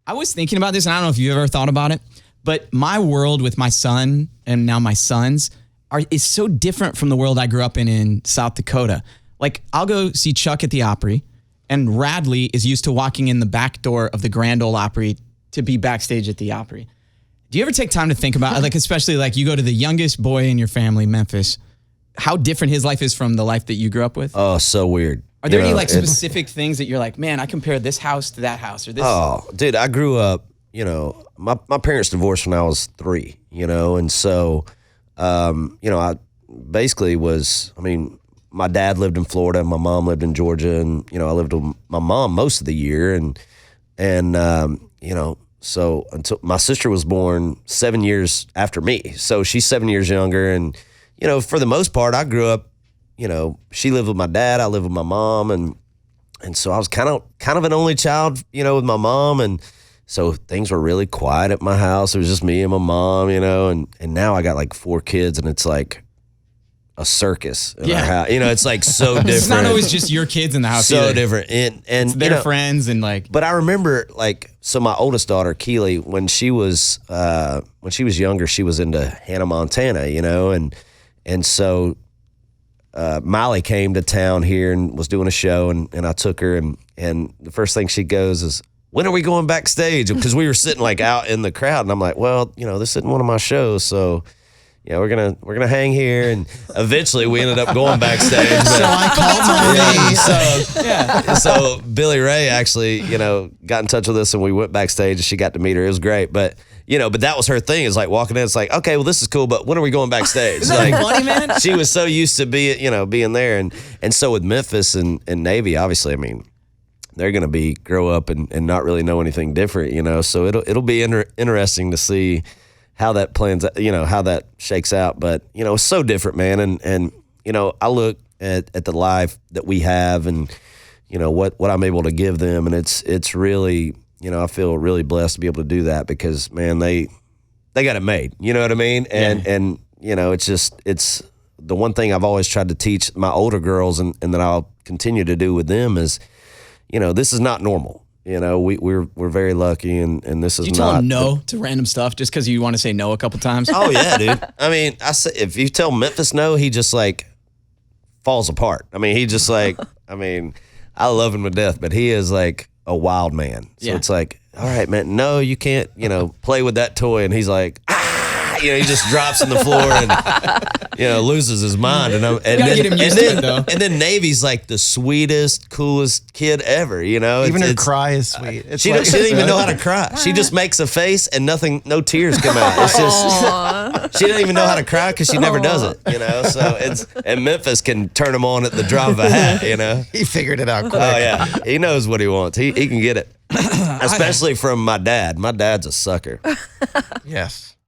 I was thinking about this, and I don't know if you've ever thought about it, but my world with my son and now my sons is so different from the world I grew up in South Dakota. Like, I'll go see Chuck at the Opry, and Radley is used to walking in the back door of the Grand Ole Opry to be backstage at the Opry. Do you ever take time to think about, like, especially like you go to the youngest boy in your family, Memphis, how different his life is from the life that you grew up with? Oh, so weird. Are there any like specific things that you're like, man, I compare this house to that house or this? Oh, dude, I grew up, my parents divorced when I was 3, and so, I basically my dad lived in Florida, my mom lived in Georgia, and, I lived with my mom most of the year. So until my sister was born 7 years after me. So she's 7 years younger. And, for the most part, I grew up, she lived with my dad, I lived with my mom. And so I was kind of an only child, with my mom. And so things were really quiet at my house. It was just me and my mom, and now I got like 4 kids, and it's like a circus in our house. It's like so different. It's not always just your kids in the house. So either. Different. And it's their friends and like. But I remember so my oldest daughter, Keely, when she was younger, she was into Hannah Montana, and so Molly came to town here and was doing a show, and I took her, and the first thing she goes is, when are we going backstage? Because we were sitting like out in the crowd, and I'm like, well, this isn't one of my shows, so yeah, we're gonna hang here, and eventually we ended up going backstage. So I called my name. So Billy Ray actually, got in touch with us, and we went backstage, and she got to meet her. It was great, but that was her thing. Is like walking in, it's like, okay, well, this is cool, but when are we going backstage? Isn't that funny, man? She was so used to being there, and so with Memphis and Navy, obviously, I mean, they're gonna grow up and not really know anything different, So it'll be interesting to see how that plans, how that shakes out. But, it's so different, man. And I look at the life that we have and, what I'm able to give them. And it's really, I feel really blessed to be able to do that because, man, they got it made. You know what I mean? And it's the one thing I've always tried to teach my older girls and that I'll continue to do with them is, this is not normal. We're very lucky, and this is not. You tell him no to random stuff just because you want to say no a couple times? Oh yeah, dude. I mean, if you tell Memphis no, he just like falls apart. I mean, he just like. I mean, I love him to death, but he is like a wild man. So it's like, all right, man, no, you can't. Play with that toy, and he's like, he just drops on the floor and loses his mind. And then Navy's like the sweetest, coolest kid ever. Even her cry is sweet. She doesn't even know how to cry. She just makes a face and no tears come out. It's just she doesn't even know how to cry because she never does it. So and Memphis can turn them on at the drop of a hat. He figured it out quick. Oh yeah, he knows what he wants. He can get it, especially from my dad. My dad's a sucker. Yes.